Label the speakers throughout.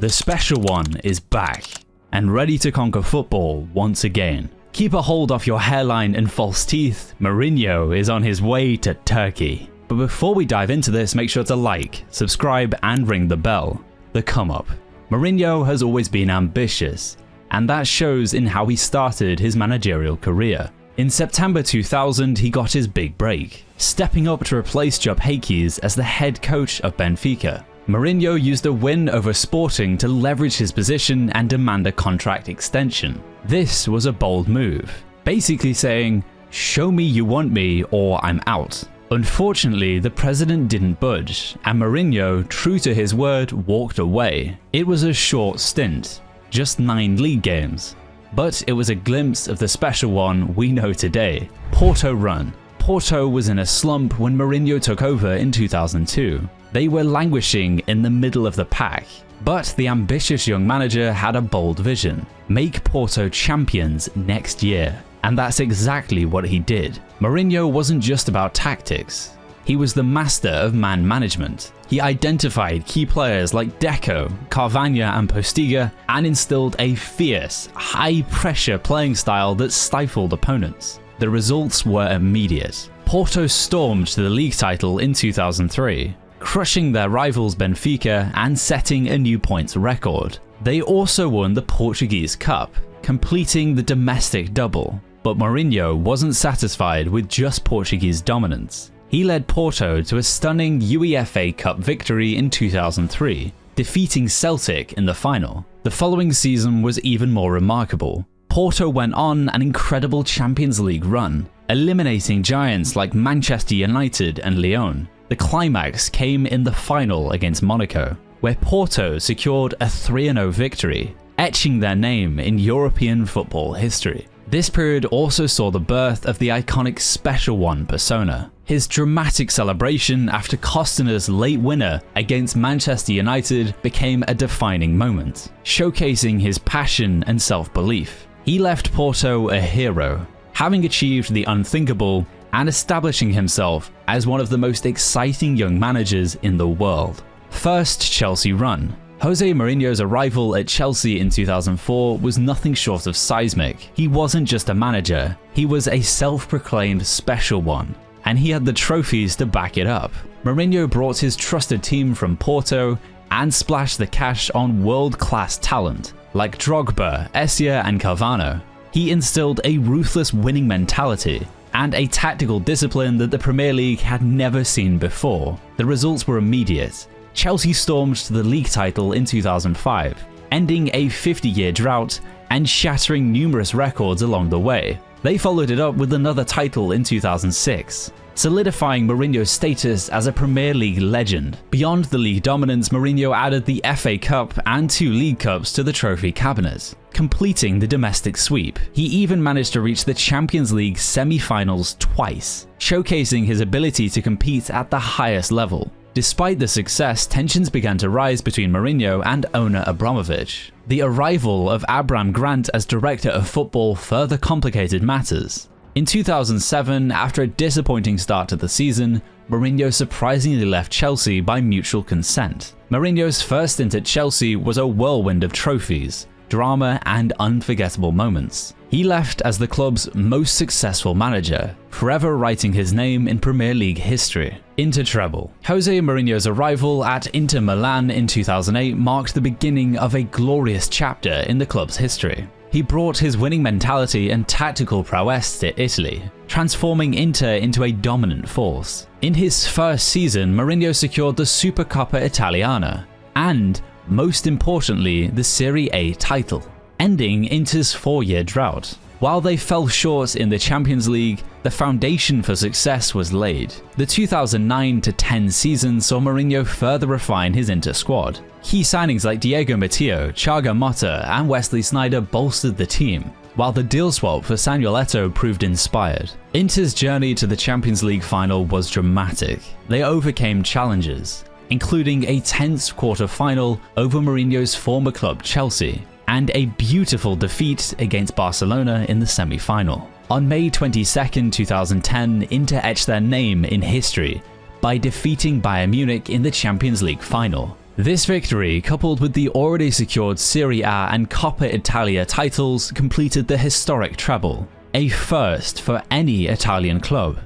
Speaker 1: The special one is back and ready to conquer football once again. Keep a hold off your hairline and false teeth. Mourinho is on his way to Turkey. But before we dive into this, make sure to like, subscribe and ring the bell. The come up. Mourinho has always been ambitious, and that shows in how he started his managerial career. In September 2000, he got his big break, stepping up to replace Jupp Heynckes as the head coach of Benfica. Mourinho used a win over Sporting to leverage his position and demand a contract extension. This was a bold move, basically saying, "Show me you want me or I'm out." Unfortunately, the president didn't budge, and Mourinho, true to his word, walked away. It was a short stint, just 9 league games, but it was a glimpse of the special one we know today. Porto run. Porto was in a slump when Mourinho took over in 2002. They were languishing in the middle of the pack, but the ambitious young manager had a bold vision: make Porto champions next year. And that's exactly what he did. Mourinho wasn't just about tactics. He was the master of man management. He identified key players like Deco, Carvajal and Postiga and instilled a fierce, high-pressure playing style that stifled opponents. The results were immediate. Porto stormed to the league title in 2003, crushing their rivals Benfica and setting a new points record. They also won the Portuguese Cup, completing the domestic double. But Mourinho wasn't satisfied with just Portuguese dominance. He led Porto to a stunning UEFA Cup victory in 2003, defeating Celtic in the final. The following season was even more remarkable. Porto went on an incredible Champions League run, eliminating giants like Manchester United and Lyon. The climax came in the final against Monaco, where Porto secured a 3-0 victory, etching their name in European football history. This period also saw the birth of the iconic Special One persona. His dramatic celebration after Costina's late winner against Manchester United became a defining moment, showcasing his passion and self-belief. He left Porto a hero, having achieved the unthinkable and establishing himself as one of the most exciting young managers in the world. First Chelsea run. Jose Mourinho's arrival at Chelsea in 2004 was nothing short of seismic. He wasn't just a manager, he was a self-proclaimed special one, and he had the trophies to back it up. Mourinho brought his trusted team from Porto and splashed the cash on world-class talent like Drogba, Essien and Carvajal. He instilled a ruthless winning mentality and a tactical discipline that the Premier League had never seen before. The results were immediate. Chelsea stormed to the league title in 2005, ending a 50-year drought and shattering numerous records along the way. They followed it up with another title in 2006, solidifying Mourinho's status as a Premier League legend. Beyond the league dominance, Mourinho added the FA Cup and 2 League Cups to the trophy cabinet, completing the domestic sweep. He even managed to reach the Champions League semi-finals twice, showcasing his ability to compete at the highest level. Despite the success, tensions began to rise between Mourinho and owner Abramovich. The arrival of Abram Grant as director of football further complicated matters. In 2007, after a disappointing start to the season, Mourinho surprisingly left Chelsea by mutual consent. Mourinho's first stint at Chelsea was a whirlwind of trophies, drama and unforgettable moments. He left as the club's most successful manager, forever writing his name in Premier League history. Inter treble. Jose Mourinho's arrival at Inter Milan in 2008 marked the beginning of a glorious chapter in the club's history. He brought his winning mentality and tactical prowess to Italy, transforming Inter into a dominant force. In his first season, Mourinho secured the Supercoppa Italiana and, most importantly, the Serie A title, ending Inter's 4-year drought. While they fell short in the Champions League, the foundation for success was laid. The 2009-10 season saw Mourinho further refine his Inter squad. Key signings like Diego Matteo, Thiago Motta and Wesley Sneijder bolstered the team, while the deal swap for Samuel Eto'o proved inspired. Inter's journey to the Champions League final was dramatic. They overcame challenges, including a tense quarter-final over Mourinho's former club Chelsea, and a beautiful defeat against Barcelona in the semi-final. On May 22, 2010, Inter etched their name in history by defeating Bayern Munich in the Champions League final. This victory, coupled with the already secured Serie A and Coppa Italia titles, completed the historic treble, a first for any Italian club.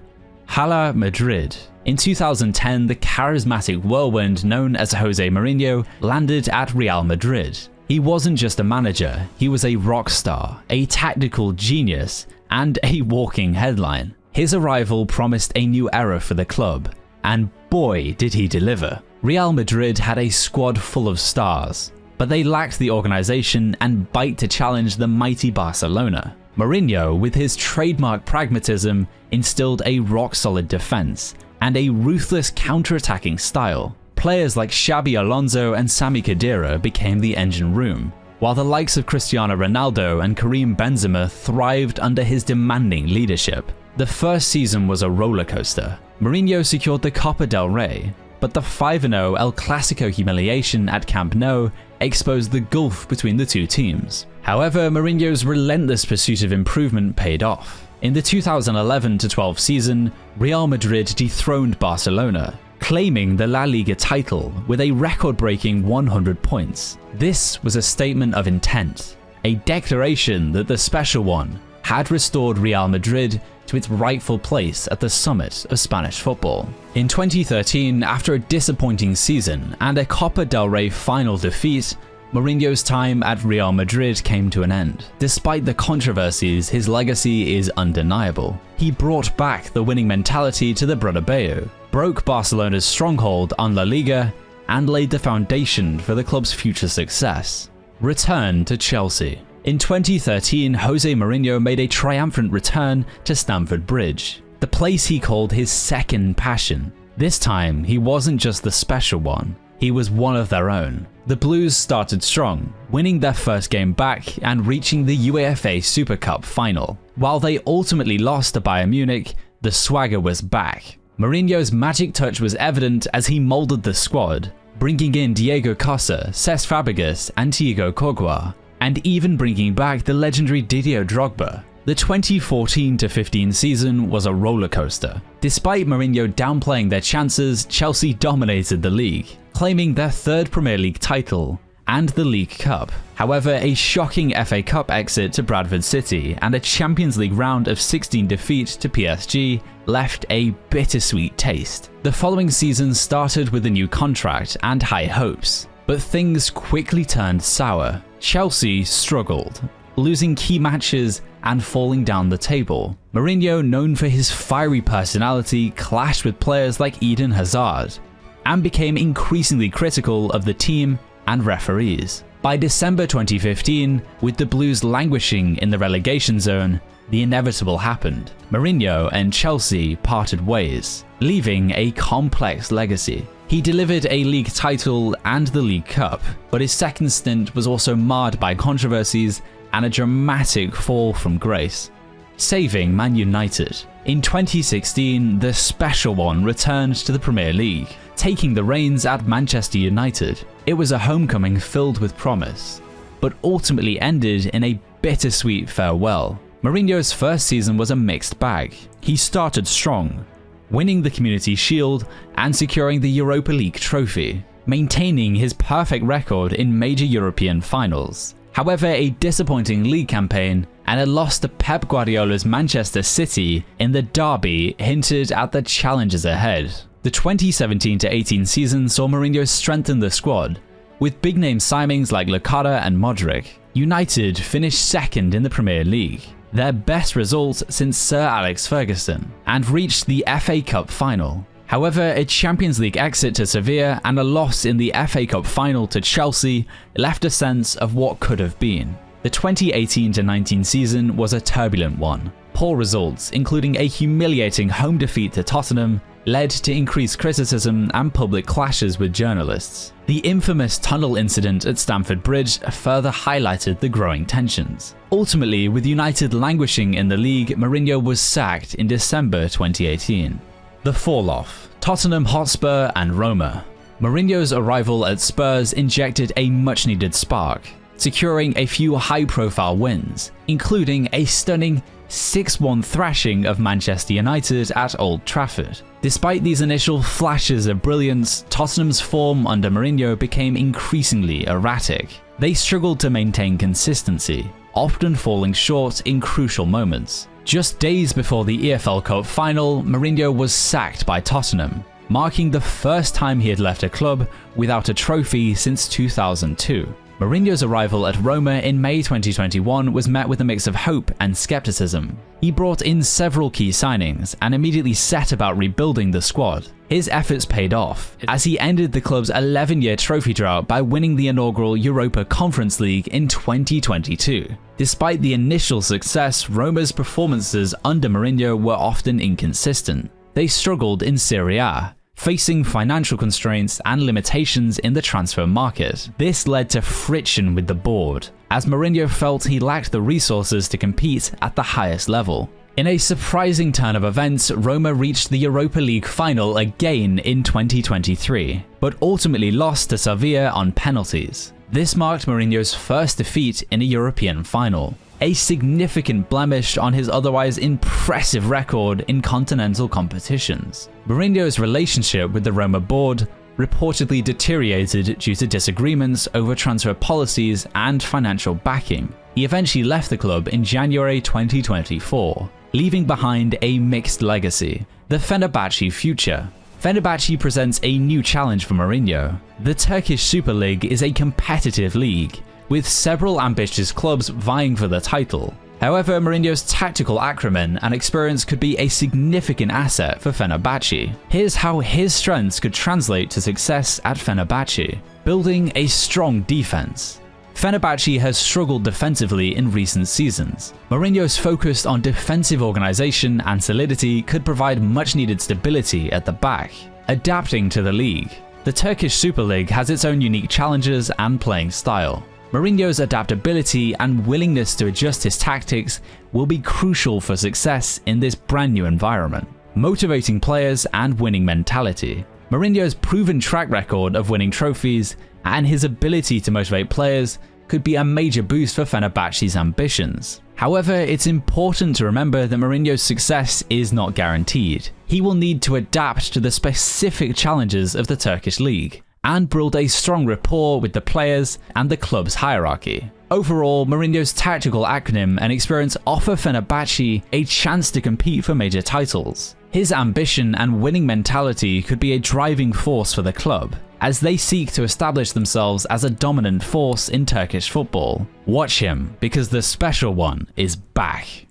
Speaker 1: Hala Madrid. In 2010, the charismatic whirlwind known as Jose Mourinho landed at Real Madrid. He wasn't just a manager, he was a rock star, a tactical genius, and a walking headline. His arrival promised a new era for the club, and boy did he deliver. Real Madrid had a squad full of stars, but they lacked the organization and bite to challenge the mighty Barcelona. Mourinho, with his trademark pragmatism, instilled a rock-solid defense and a ruthless counter-attacking style. Players like Xabi Alonso and Sami Khedira became the engine room, while the likes of Cristiano Ronaldo and Karim Benzema thrived under his demanding leadership. The first season was a roller coaster. Mourinho secured the Copa del Rey, but the 5-0 El Clasico humiliation at Camp Nou exposed the gulf between the two teams. However, Mourinho's relentless pursuit of improvement paid off. In the 2011-12 season, Real Madrid dethroned Barcelona, claiming the La Liga title with a record-breaking 100 points. This was a statement of intent, a declaration that the Special One had restored Real Madrid to its rightful place at the summit of Spanish football. In 2013, after a disappointing season and a Copa del Rey final defeat, Mourinho's time at Real Madrid came to an end. Despite the controversies, his legacy is undeniable. He brought back the winning mentality to the Bernabeu, broke Barcelona's stronghold on La Liga, and laid the foundation for the club's future success. Return to Chelsea. In 2013, Jose Mourinho made a triumphant return to Stamford Bridge, the place he called his second passion. This time, he wasn't just the special one, he was one of their own. The Blues started strong, winning their first game back and reaching the UEFA Super Cup final. While they ultimately lost to Bayern Munich, the swagger was back. Mourinho's magic touch was evident as he molded the squad, bringing in Diego Costa, Cesc Fabregas, and Thiago Courtois, and even bringing back the legendary Didier Drogba. The 2014-15 season was a roller coaster. Despite Mourinho downplaying their chances, Chelsea dominated the league, claiming their third Premier League title and the League Cup. However, a shocking FA Cup exit to Bradford City and a Champions League round of 16 defeat to PSG left a bittersweet taste. The following season started with a new contract and high hopes, but things quickly turned sour. Chelsea struggled, losing key matches and falling down the table. Mourinho, known for his fiery personality, clashed with players like Eden Hazard and became increasingly critical of the team and referees. By December 2015, with the Blues languishing in the relegation zone, the inevitable happened. Mourinho and Chelsea parted ways, leaving a complex legacy. He delivered a league title and the League Cup, but his second stint was also marred by controversies and a dramatic fall from grace, saving Man United. In 2016, the Special One returned to the Premier League, taking the reins at Manchester United. It was a homecoming filled with promise, but ultimately ended in a bittersweet farewell. Mourinho's first season was a mixed bag. He started strong, winning the Community Shield and securing the Europa League trophy, maintaining his perfect record in major European finals. However, a disappointing league campaign and a loss to Pep Guardiola's Manchester City in the derby hinted at the challenges ahead. The 2017-18 season saw Mourinho strengthen the squad, with big-name signings like Lecada and Modric. United finished second in the Premier League, their best result since Sir Alex Ferguson, and reached the FA Cup final. However, a Champions League exit to Sevilla and a loss in the FA Cup final to Chelsea left a sense of what could have been. The 2018-19 season was a turbulent one. Poor results, including a humiliating home defeat to Tottenham, led to increased criticism and public clashes with journalists. The infamous tunnel incident at Stamford Bridge further highlighted the growing tensions. Ultimately, with United languishing in the league, Mourinho was sacked in December 2018. The fall-off: Tottenham Hotspur and Roma. Mourinho's arrival at Spurs injected a much-needed spark, securing a few high-profile wins, including a stunning 6-1 thrashing of Manchester United at Old Trafford. Despite these initial flashes of brilliance, Tottenham's form under Mourinho became increasingly erratic. They struggled to maintain consistency, often falling short in crucial moments. Just days before the EFL Cup final, Mourinho was sacked by Tottenham, marking the first time he had left a club without a trophy since 2002. Mourinho's arrival at Roma in May 2021 was met with a mix of hope and skepticism. He brought in several key signings and immediately set about rebuilding the squad. His efforts paid off, as he ended the club's 11-year trophy drought by winning the inaugural Europa Conference League in 2022. Despite the initial success, Roma's performances under Mourinho were often inconsistent. They struggled in Serie A, facing financial constraints and limitations in the transfer market. This led to friction with the board, as Mourinho felt he lacked the resources to compete at the highest level. In a surprising turn of events, Roma reached the Europa League final again in 2023, but ultimately lost to Sevilla on penalties. This marked Mourinho's first defeat in a European final, a significant blemish on his otherwise impressive record in continental competitions. Mourinho's relationship with the Roma board reportedly deteriorated due to disagreements over transfer policies and financial backing. He eventually left the club in January 2024, leaving behind a mixed legacy. The Fenerbahce future. Fenerbahce presents a new challenge for Mourinho. The Turkish Süper Lig is a competitive league, with several ambitious clubs vying for the title. However, Mourinho's tactical acumen and experience could be a significant asset for Fenerbahce. Here's how his strengths could translate to success at Fenerbahce. Building a strong defense. Fenerbahce has struggled defensively in recent seasons. Mourinho's focus on defensive organization and solidity could provide much-needed stability at the back. Adapting to the league. The Turkish Süper Lig has its own unique challenges and playing style. Mourinho's adaptability and willingness to adjust his tactics will be crucial for success in this brand new environment. Motivating players and winning mentality. Mourinho's proven track record of winning trophies and his ability to motivate players could be a major boost for Fenerbahce's ambitions. However, it's important to remember that Mourinho's success is not guaranteed. He will need to adapt to the specific challenges of the Turkish league and build a strong rapport with the players and the club's hierarchy. Overall, Mourinho's tactical acumen and experience offer Fenerbahce a chance to compete for major titles. His ambition and winning mentality could be a driving force for the club, as they seek to establish themselves as a dominant force in Turkish football. Watch him, because the special one is back.